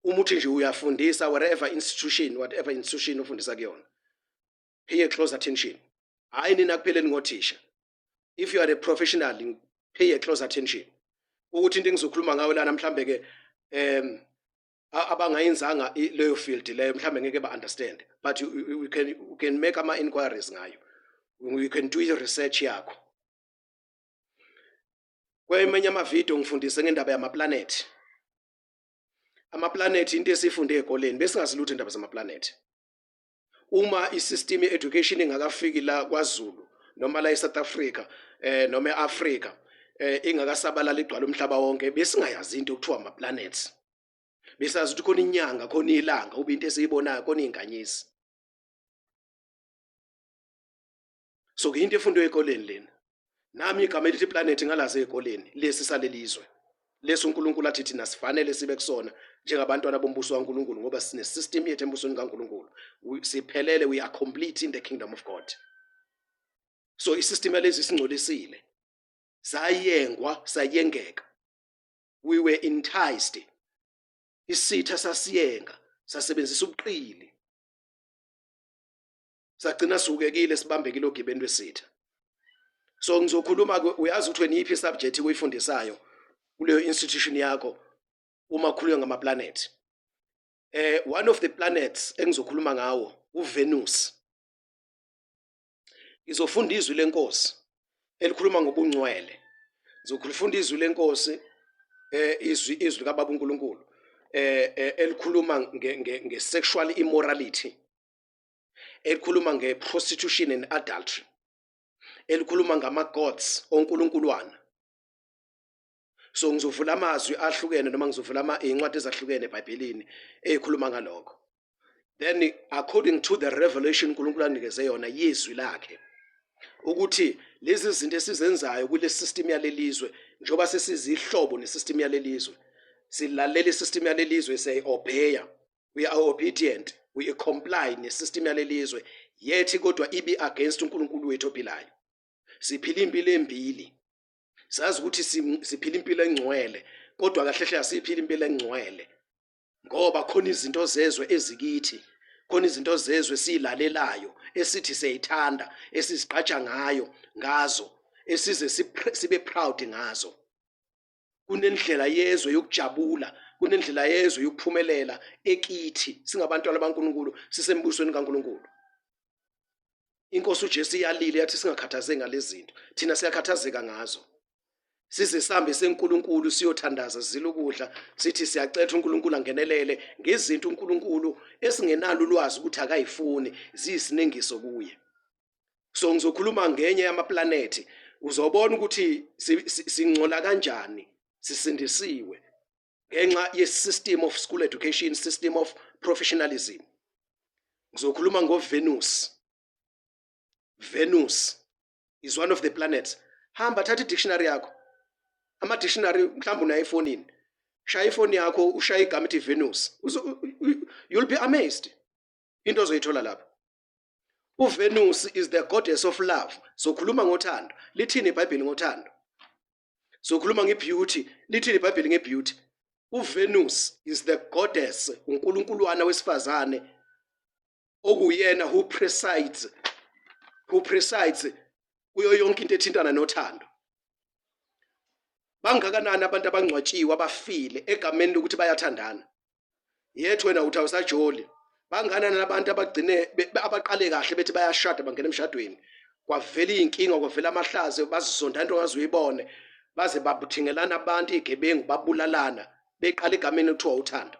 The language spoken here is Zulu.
umuthi nje uyafundisa whatever institution, whatever institution ufundisa kuyona, pay a close attention. Hayi nina kupheleni ngothisha. If you are a professional, pay a close attention. Ukuthi into engizokhuluma ngayo la namhlambe ke abangayenzanga leyo field leyo mhlambe ngeke ba understand, but you can make ama inquiries ngayo. You can do your research yakho. Kwemenye ama video ngifundise ngendaba yama planet. Ama planet into esifunde ekoleni bese ngazilutho indaba zama planet. Uma isystem education ingakafiki la kwaZulu noma la eSouth Africa noma eAfrica ingakasabalala igcwala umhlaba wonke besingayazi into okuthiwa ama planets. Besazi ukuthi khona inyanga khona ilanga ube into esiyibonayo khona izinkanyezi. So ke into efundwe ekoleni lena. Nami igama elithi planet ngalazi ekoleni lesi salelizwe. Leso uNkulunkulu athi thina sifanele sibe kusona njengabantwana bombuso kaNkulunkulu ngoba sine system yethu embusweni kaNkulunkulu. Siphelele, we are complete in the kingdom of God. So isystem lezi singcolisile. Sayengwa, sayengeka. We were enticed. Isitha sasiyenga, sasebenzisa ubuqili. Sagcina sukekile sibambekile ogibeni lwesitha. So ngizokhuluma uyazi ukuthi weniphi subject oyifundisayo kuleyo institution yakho uma khulunywa ngama planet. One of the planets engizokhuluma ngawo uVenus. Ngizofunda izwi lenkosi elikhuluma ngobungcwele. Ngizofunda izwi lenkosi izwi kaBaba uNkulunkulu elikhuluma nge-sexual immorality. Elikhuluma nge-prostitution and adultery. Elikhuluma ngama-gods onkulunkuluwana. So ngizovula amazwi ahlukene noma ngizovula incwadi ezahlukene eBhayibhelini ezikhuluma ngalokho. Then according to the revelation uNkulunkulu anikeze yona yezwi lakhe ukuthi lezi zinto esizenzayo kule system yalelizwe njoba sesizihlobo nesystem yalelizwe silalela isystem yalelizwe say obey, we are obedient, we comply nesystem yalelizwe yethi kodwa ibe against uNkulunkulu wethu ophilayo. Siphila impilo embili. Sazi ukuthi siphila impilo engcwele kodwa kahle hle asiphila impilo engcwele ngoba khona izinto zezwe ezikithi, khona izinto zezwe silalelayo esithi siyayithanda, esizigqaja ngazo, esize sibe proud ngazo. Kunendlela yezwe yokujabula, kunendlela yezwe yokuphumelela ekithi singabantwana baNkulunkulu sisembusweni kaNkulunkulu. Inkosi uJesu iyalile yathi singakhathazeki ngalezinto, thina siyakhathazeka ngazo. Size sihambe seNkulunkulu siyothandaza zilukudla sithi siyacetha uNkulunkulu angenelele ngezinto uNkulunkulu esingenalo ulwazi ukuthi akayifuni ziyisinengiso kuye. So ngizokhuluma ngenye yama planet uzobona ukuthi singcola kanjani sisindisiwe ngenxa ye system of school education, system of professionalism. Ngizokhuluma ngoVenus. Venus is one of the planets. Hamba thatha i-dictionary yakho. Ama dictionary mhlawumbe una iPhone. Shaya iPhone yakho ushaya igama ethi Venus. You'll be amazed. Into ozoyithola lapha. UVenus is the goddess of love. So khuluma ngothando. Lithini iBhayibheli ngothando? So khuluma ngebeauty. Lithini iBhayibheli ngebeauty? UVenus is the goddess, uNkulunkuluwana wesifazane okuyena who presides kuyo yonke into ethintana nothando. Bangakanani abantu abangcwatshiwe abafile egameni lokuthi bayathandana? Yethu wena uthi awusajoli. Bangakanani abantu abagcine abaqale kahle bethi bayashada bangena emshadweni. Kwavela inkinga, kwavela amahlazo, bazisonda into ongazuyibone, baze babuthingelana abantu igebengu babulalana beqala egameni ekuthiwa uthando.